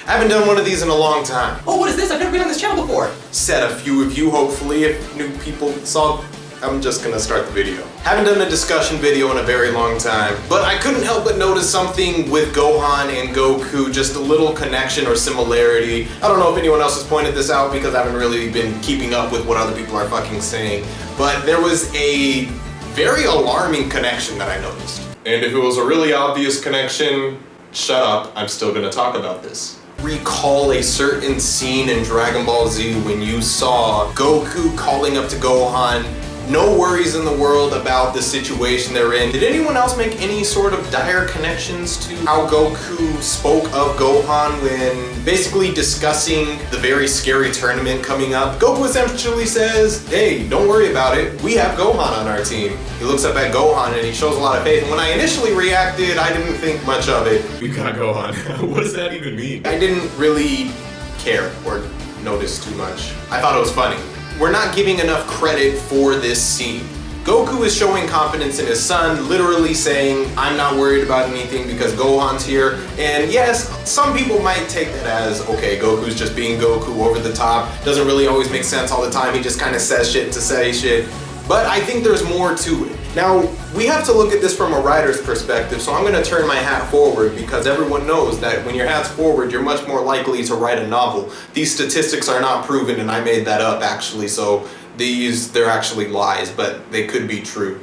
I haven't done one of these in a long time. Oh, what is this? I've never been on this channel before. Said a few of you, hopefully, if new people saw. I'm just gonna start the video. Haven't done a discussion video in a very long time, but I couldn't help but notice something with Gohan and Goku, just a little connection or similarity. I don't know if anyone else has pointed this out because I haven't really been keeping up with what other people are fucking saying, but there was a very alarming connection that I noticed. And if it was a really obvious connection, shut up, I'm still gonna talk about this. Recall a certain scene in Dragon Ball Z when you saw Goku calling up to Gohan, no worries in the world about the situation they're in. Did anyone else make any sort of dire connections to how Goku spoke of Gohan when basically discussing the very scary tournament coming up? Goku essentially says, hey, don't worry about it, we have Gohan on our team. He looks up at Gohan and he shows a lot of faith, and when I initially reacted, I didn't think much of it. We got Gohan. What does that even mean? I didn't really care or notice too much. I thought it was funny. We're not giving enough credit for this scene. Goku is showing confidence in his son, literally saying, I'm not worried about anything because Gohan's here. And yes, some people might take that as, okay, Goku's just being Goku, over the top, doesn't really always make sense all the time, he just kind of says shit to say shit. But I think there's more to it. Now, we have to look at this from a writer's perspective, so I'm gonna turn my hat forward because everyone knows that when your hat's forward, you're much more likely to write a novel. These statistics are not proven, and I made that up actually, so they're actually lies, but they could be true.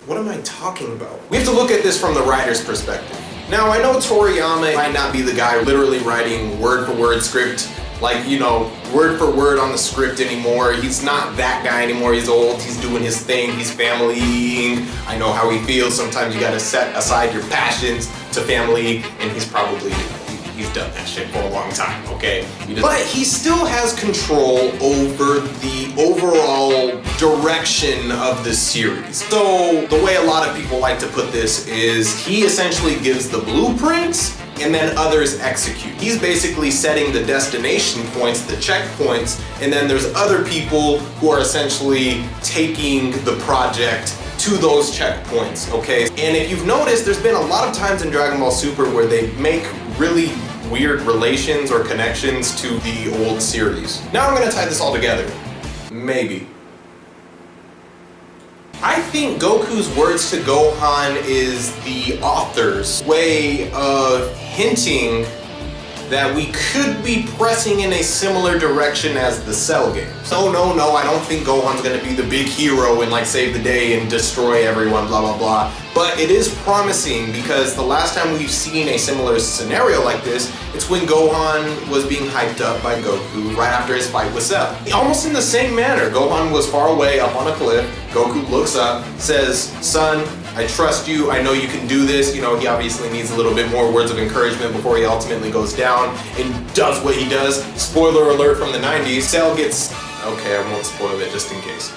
What am I talking about? We have to look at this from the writer's perspective. Now, I know Toriyama might not be the guy literally writing word for word script, like, you know, word for word on the script anymore. He's not that guy anymore. He's old, he's doing his thing, he's familying. I know how he feels. Sometimes you gotta set aside your passions to family, and he's probably, he's done that shit for a long time, okay? But he still has control over the overall direction of the series. So the way a lot of people like to put this is he essentially gives the blueprints and then others execute. He's basically setting the destination points, the checkpoints, and then there's other people who are essentially taking the project to those checkpoints, okay? And if you've noticed, there's been a lot of times in Dragon Ball Super where they make really weird relations or connections to the old series. Now I'm gonna tie this all together. Maybe. I think Goku's words to Gohan is the author's way of hinting that we could be pressing in a similar direction as the Cell games. So no, I don't think Gohan's gonna be the big hero and like save the day and destroy everyone, blah, blah, blah. But it is promising because the last time we've seen a similar scenario like this, it's when Gohan was being hyped up by Goku right after his fight with Cell. Almost in the same manner, Gohan was far away up on a cliff, Goku looks up, says, son, I trust you, I know you can do this. You know, he obviously needs a little bit more words of encouragement before he ultimately goes down and does what he does. Spoiler alert from the 90s, Cell gets, okay, I won't spoil it just in case.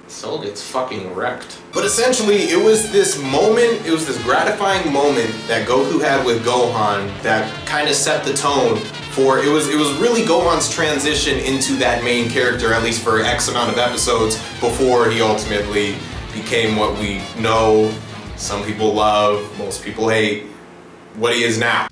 Cell gets fucking wrecked. But essentially, it was this moment, it was this gratifying moment that Goku had with Gohan that kind of set the tone for, it was really Gohan's transition into that main character, at least for X amount of episodes, before he ultimately became what we know, some people love, most people hate, what he is now.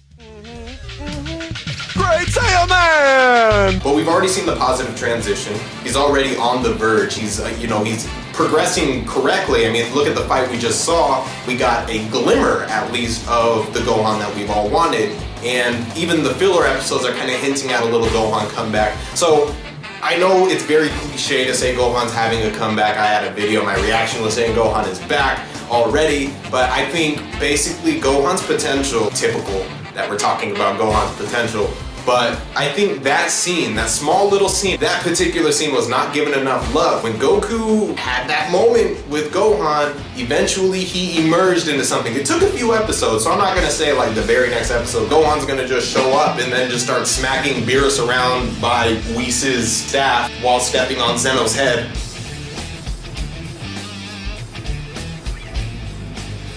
Great Saiyaman! But we've already seen the positive transition. He's already on the verge. He's, he's progressing correctly. I mean, look at the fight we just saw. We got a glimmer, at least, of the Gohan that we've all wanted. And even the filler episodes are kind of hinting at a little Gohan comeback. So I know it's very cliche to say Gohan's having a comeback. I had a video, my reaction was saying Gohan is back already. But I think basically Gohan's potential, typical that we're talking about Gohan's potential. But I think that scene, that small little scene, that particular scene was not given enough love. When Goku had that moment with Gohan, eventually he emerged into something. It took a few episodes, so I'm not gonna say like the very next episode, Gohan's gonna just show up and then just start smacking Beerus around by Whis' staff while stepping on Zeno's head.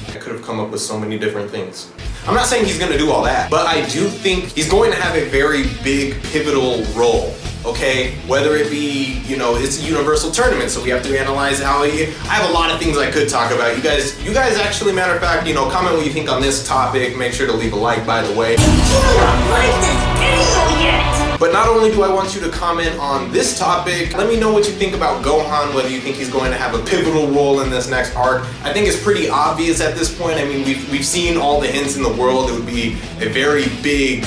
I could have come up with so many different things. I'm not saying he's gonna do all that, but I do think he's going to have a very big pivotal role okay? Whether it be, you know, it's a universal tournament, so we have to analyze how I have a lot of things I could talk about. You guys actually, matter of fact, you know, comment what you think on this topic. Make sure to leave a like, by the way. You don't like this video yet! But not only do I want you to comment on this topic, let me know what you think about Gohan, whether you think he's going to have a pivotal role in this next arc. I think it's pretty obvious at this point. I mean, we've seen all the hints in the world. It would be a very big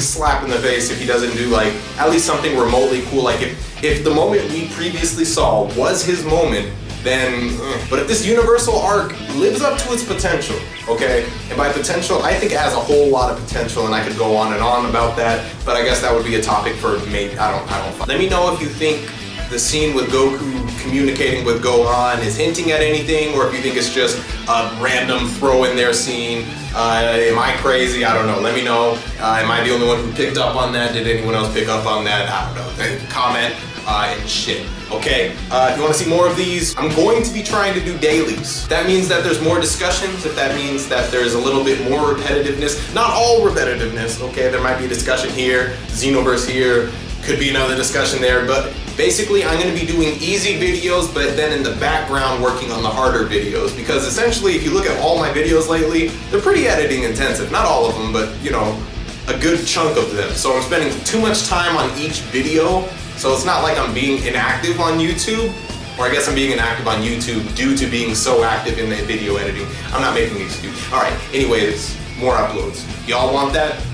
slap in the face if he doesn't do like at least something remotely cool. Like if the moment we previously saw was his moment, then but if this universal arc lives up to its potential, okay, and by potential I think it has a whole lot of potential, and I could go on and on about that, but I guess that would be a topic for maybe I don't. Let me know if you think the scene with Goku communicating with Gohan is hinting at anything, or if you think it's just a random throw in there scene. Am I crazy? I don't know. Let me know. Am I the only one who picked up on that? Did anyone else pick up on that? I don't know. Comment and shit. Okay, if you want to see more of these, I'm going to be trying to do dailies. That means that there's more discussions, if that means that there's a little bit more repetitiveness. Not all repetitiveness, okay? There might be a discussion here, Xenoverse here, could be another discussion there, but basically I'm going to be doing easy videos, but then in the background working on the harder videos, because essentially if you look at all my videos lately, they're pretty editing intensive. Not all of them, but you know, a good chunk of them. So I'm spending too much time on each video. So it's not like I'm being inactive on YouTube, or I guess I'm being inactive on YouTube due to being so active in the video editing. I'm not making an excuse. All right, anyways, more uploads. Y'all want that?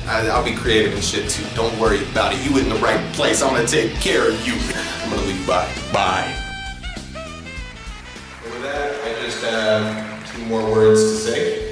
I'll be creative and shit too. Don't worry about it. You in the right place. I'm gonna take care of you. I'm gonna leave you by. Bye. And with that, I just have 2 more words to say.